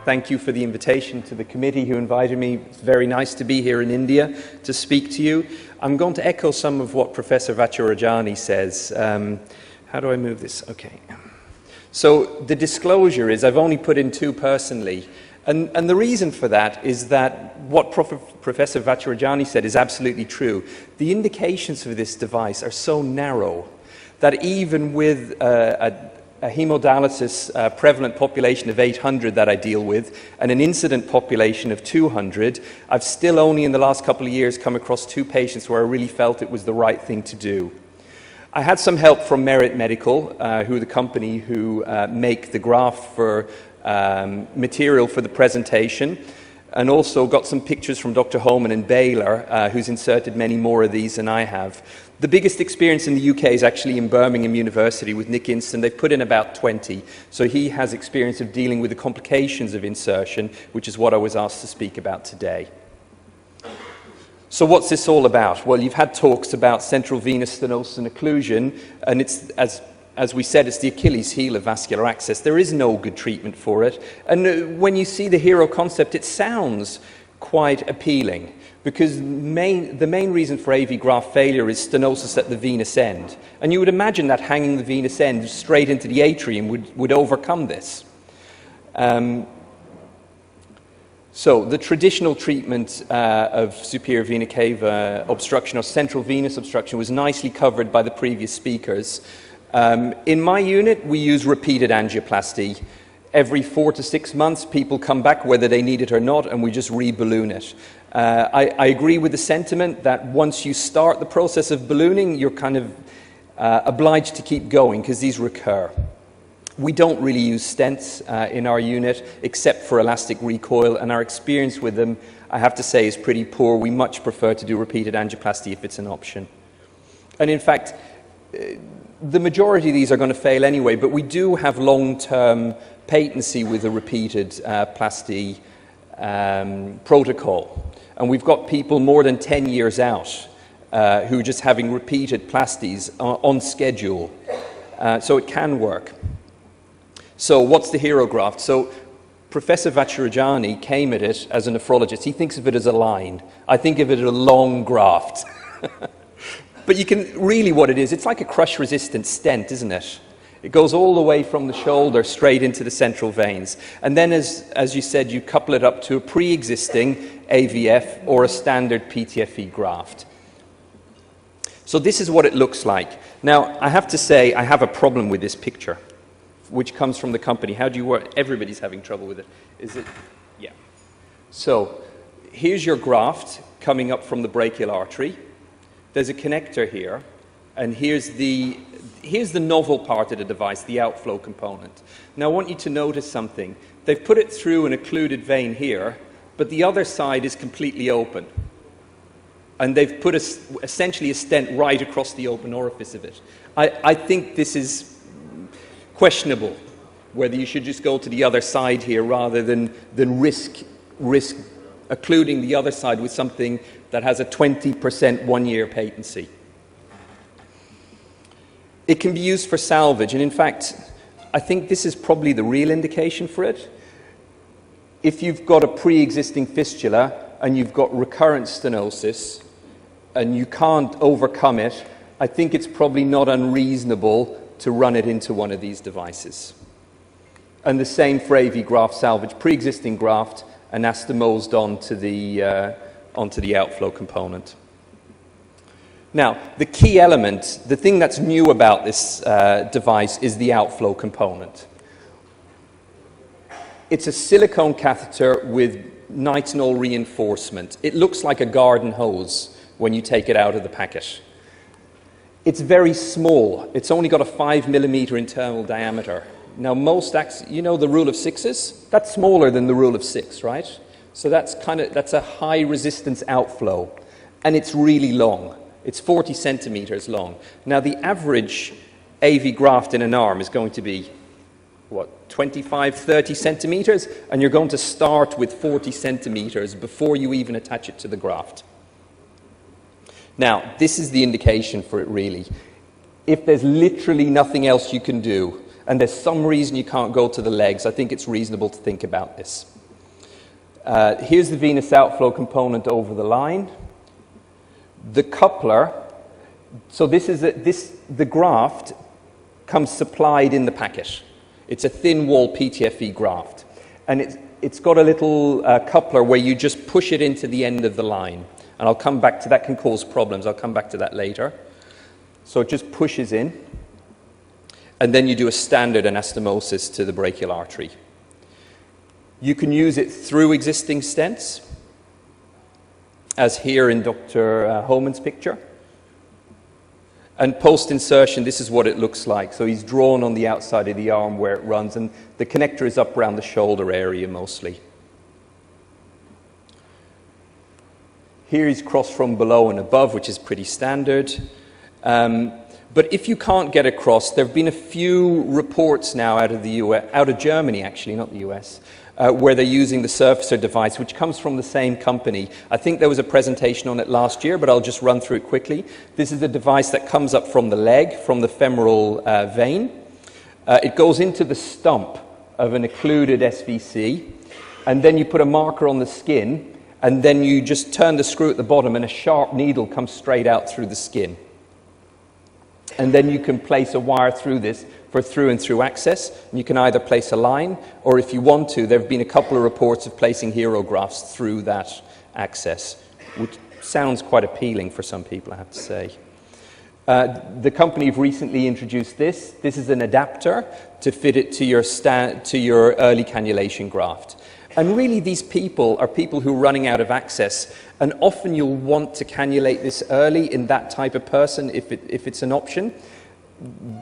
Thank you for the invitation to the committee who invited me. It's very nice to be here in India to speak to you. I'm going to echo some of what Professor Vacharajani says. How do I move this? Okay. So the disclosure is I've only put in 2 personally. And the reason for that is that what Professor Vacharajani said is absolutely true. The indications for this device are so narrow that even with a hemodialysis prevalent population of 800 that I deal with and an incident population of 200, I've still only in the last couple of years come across 2 patients where I really felt it was the right thing to do. I had some help from Merit Medical, who are the company who make the graft for material for the presentation, and also got some pictures from Dr. Holman in Baylor, who's inserted many more of these than I have. The biggest experience in the UK is actually in Birmingham University with Nick Inston. They've put in about 20, so he has experience of dealing with the complications of insertion, which is what I was asked to speak about today. So what's this all about? Well, you've had talks about central venous stenosis and occlusion, and it's, as we said, it's the Achilles heel of vascular access. There is no good treatment for it. And when you see the hero concept, it sounds quite appealing, because the main reason for AV graft failure is stenosis at the venous end. And you would imagine that hanging the venous end straight into the atrium would overcome this. So the traditional treatment of superior vena cava obstruction or central venous obstruction was nicely covered by the previous speakers. In my unit, we use repeated angioplasty. Every 4 to 6 months, people come back whether they need it or not, and we just re-balloon it. I agree with the sentiment that once you start the process of ballooning, you're kind of obliged to keep going because these recur. We don't really use stents in our unit except for elastic recoil, and our experience with them, I have to say, is pretty poor. We much prefer to do repeated angioplasty if it's an option. And in fact, the majority of these are going to fail anyway, but we do have long-term patency with a repeated plasty protocol. And we've got people more than 10 years out who are just having repeated plasties on schedule. So it can work. So what's the hero graft? So Professor Vacharajani came at it as a nephrologist. He thinks of it as a line. I think of it as a long graft. But you can, really what it is, it's like a crush-resistant stent, isn't it? It goes all the way from the shoulder straight into the central veins. And then, as you said, you couple it up to a pre-existing AVF or a standard PTFE graft. So this is what it looks like. Now, I have to say, I have a problem with this picture, which comes from the company. How do you work? Everybody's having trouble with it. Is it? Yeah. So here's your graft coming up from the brachial artery. There's a connector here, and here's the novel part of the device, the outflow component. Now I want you to notice something. They've put it through an occluded vein here, but the other side is completely open. And they've put essentially a stent right across the open orifice of it. I think this is questionable, whether you should just go to the other side here rather than risk occluding the other side with something that has a 20% 1-year patency. It can be used for salvage, and in fact, I think this is probably the real indication for it. If you've got a pre-existing fistula and you've got recurrent stenosis and you can't overcome it, I think it's probably not unreasonable to run it into one of these devices. And the same for AV graft salvage, pre-existing graft, anastomosed onto the outflow component. Now, the key element, the thing that's new about this device is the outflow component. It's a silicone catheter with nitinol reinforcement. It looks like a garden hose when you take it out of the packet. It's very small. It's only got a 5 millimeter internal diameter. Now, you know the rule of 6s? That's smaller than the rule of 6, right? So that's a high resistance outflow, and it's really long. It's 40 centimeters long. Now, the average AV graft in an arm is going to be, 25, 30 centimeters, and you're going to start with 40 centimeters before you even attach it to the graft. Now, this is the indication for it, really. If there's literally nothing else you can do, and there's some reason you can't go to the legs, I think it's reasonable to think about this. Here's the venous outflow component over the line. The coupler, so the graft comes supplied in the packet. It's a thin wall PTFE graft. And it's got a little coupler where you just push it into the end of the line. And I'll come back to that, can cause problems. I'll come back to that later. So it just pushes in. And then you do a standard anastomosis to the brachial artery. You can use it through existing stents, as here in Dr. Homan's picture. And post-insertion, this is what it looks like. So he's drawn on the outside of the arm where it runs, and the connector is up around the shoulder area mostly. Here he's crossed from below and above, which is pretty standard. But if you can't get across, there have been a few reports now out of the US, out of Germany actually, not the US, where they're using the surfacer device, which comes from the same company. I think there was a presentation on it last year, but I'll just run through it quickly. This is a device that comes up from the leg, from the femoral vein. It goes into the stump of an occluded SVC, and then you put a marker on the skin, and then you just turn the screw at the bottom, and a sharp needle comes straight out through the skin. And then you can place a wire through this for through and through access. And you can either place a line, or if you want to, there have been a couple of reports of placing hero grafts through that access, which sounds quite appealing for some people, I have to say. The company have recently introduced this. This is an adapter to fit it to your early cannulation graft. And really, these people are people who are running out of access, and often you'll want to cannulate this early in that type of person if it's an option.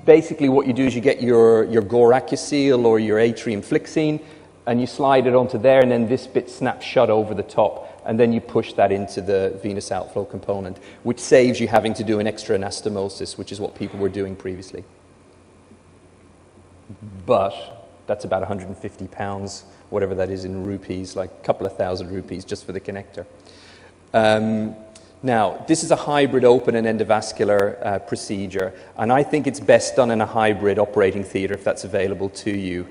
Basically, what you do is you get your Goracusel or your atrium flexine, and you slide it onto there, and then this bit snaps shut over the top, and then you push that into the venous outflow component, which saves you having to do an extra anastomosis, which is what people were doing previously. But that's about 150 pounds, whatever that is in rupees, like a couple of thousand rupees just for the connector. Now, this is a hybrid open and endovascular procedure, and I think it's best done in a hybrid operating theatre if that's available to you.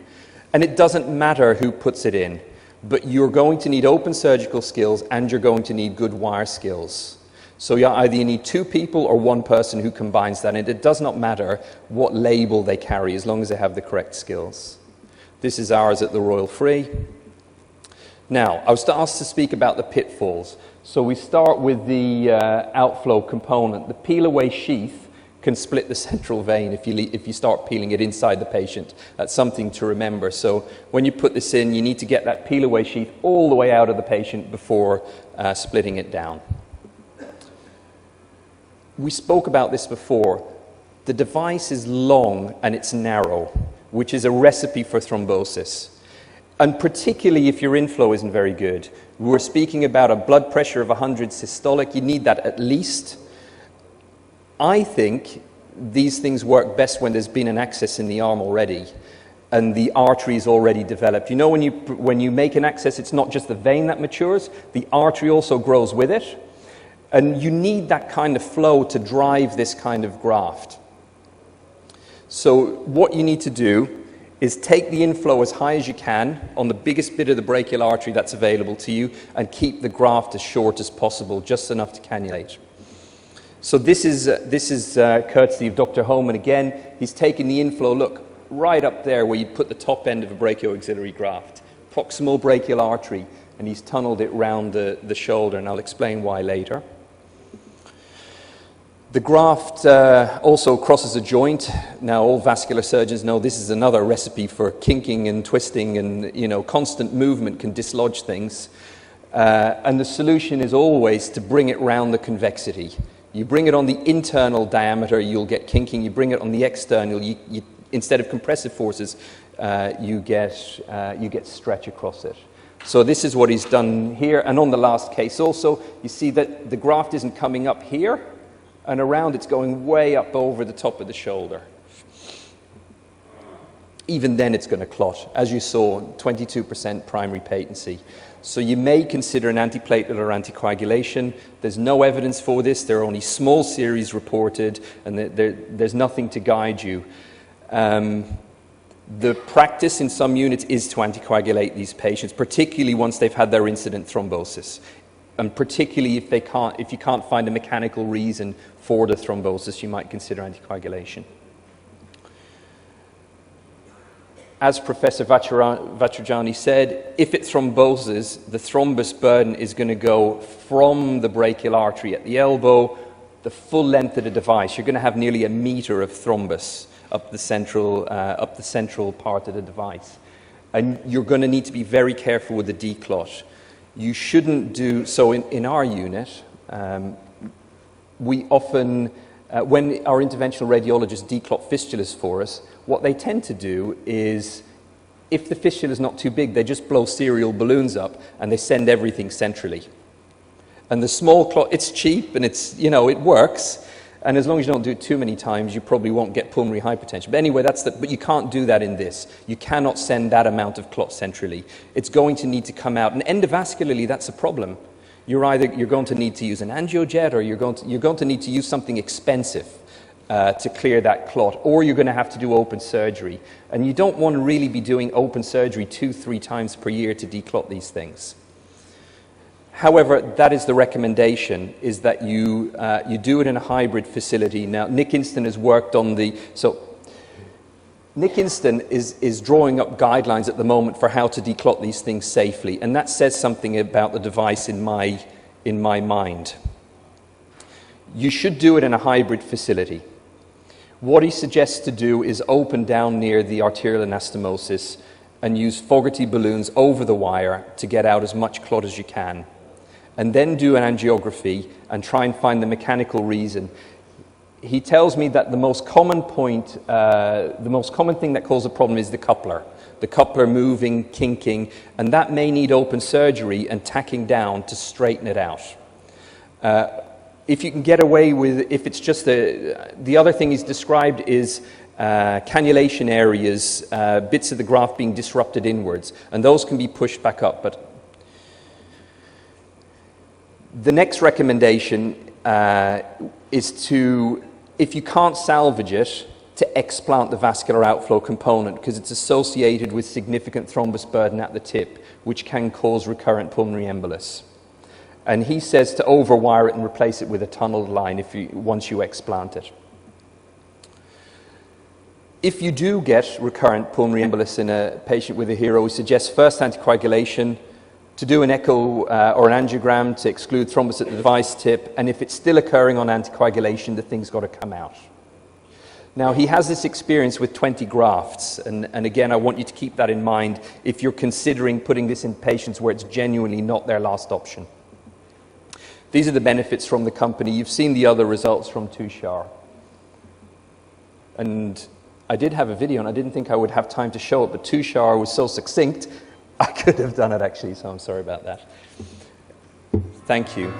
And it doesn't matter who puts it in, but you're going to need open surgical skills and you're going to need good wire skills. So you either need two people or one person who combines that, and it does not matter what label they carry as long as they have the correct skills. This is ours at the Royal Free. Now, I was asked to speak about the pitfalls. So we start with the outflow component. The peel-away sheath can split the central vein if you start peeling it inside the patient. That's something to remember. So when you put this in, you need to get that peel-away sheath all the way out of the patient before splitting it down. We spoke about this before. The device is long and it's narrow, which is a recipe for thrombosis. And particularly if your inflow isn't very good. We're speaking about a blood pressure of 100 systolic. You need that at least. I think these things work best when there's been an access in the arm already and the artery is already developed. You know, when you make an access, it's not just the vein that matures, the artery also grows with it. And you need that kind of flow to drive this kind of graft. So what you need to do is take the inflow as high as you can on the biggest bit of the brachial artery that's available to you and keep the graft as short as possible, just enough to cannulate. So this is courtesy of Dr. Homan again. He's taken the inflow, look, right up there where you'd put the top end of a brachioauxiliary graft, proximal brachial artery, and he's tunneled it round the shoulder, and I'll explain why later. The graft also crosses a joint. Now, all vascular surgeons know this is another recipe for kinking and twisting, and constant movement can dislodge things. And the solution is always to bring it round the convexity. You bring it on the internal diameter, you'll get kinking. You bring it on the external, instead of compressive forces, you get stretch across it. So this is what he's done here. And on the last case also, you see that the graft isn't coming up here, and around it's going way up over the top of the shoulder. Even then it's going to clot. As you saw, 22% primary patency. So you may consider an antiplatelet or anticoagulation. There's no evidence for this. There are only small series reported, and there's nothing to guide you. The practice in some units is to anticoagulate these patients, particularly once they've had their incident thrombosis, and particularly if you can't find a mechanical reason for the thrombosis, you might consider anticoagulation. As Professor Vachurjani said, if it thromboses, the thrombus burden is going to go from the brachial artery at the elbow, the full length of the device. You're going to have nearly a meter of thrombus up the central part of the device. And you're going to need to be very careful with the declot. You shouldn't do, so in our unit, we often, when our interventional radiologists declot fistulas for us, what they tend to do is, if the fistula is not too big, they just blow serial balloons up and they send everything centrally. And the small clot, it's cheap and it's, you know, it works. And as long as you don't do it too many times, you probably won't get pulmonary hypertension. But anyway, but you can't do that in this. You cannot send that amount of clot centrally. It's going to need to come out. And endovascularly, that's a problem. You're going to need to use an angiojet, or you're going to need to use something expensive to clear that clot, or you're going to have to do open surgery. And you don't want to really be doing open surgery 2-3 times per year to declot these things. However, that is the recommendation, is that you do it in a hybrid facility. Now, Nick In-stent has worked on Nick In-stent is drawing up guidelines at the moment for how to declot these things safely, and that says something about the device in my mind. You should do it in a hybrid facility. What he suggests to do is open down near the arterial anastomosis and use Fogarty balloons over the wire to get out as much clot as you can. And then do an angiography and try and find the mechanical reason. He tells me that the most common thing that causes a problem is the coupler moving, kinking, and that may need open surgery and tacking down to straighten it out. If you can get away with, if it's just the other thing he's described is cannulation areas, bits of the graft being disrupted inwards, and those can be pushed back up. But the next recommendation is to, if you can't salvage it, to explant the vascular outflow component, because it's associated with significant thrombus burden at the tip, which can cause recurrent pulmonary embolus. And he says to overwire it and replace it with a tunneled line once you explant it. If you do get recurrent pulmonary embolus in a patient with a HERO, we suggest first anticoagulation, to do an echo or an angiogram to exclude thrombus at the device tip, and if it's still occurring on anticoagulation, the thing's got to come out. Now, he has this experience with 20 grafts, and again, I want you to keep that in mind if you're considering putting this in patients where it's genuinely not their last option. These are the benefits from the company. You've seen the other results from Tushar. And I did have a video, and I didn't think I would have time to show it, but Tushar was so succinct, I could have done it actually, so I'm sorry about that. Thank you.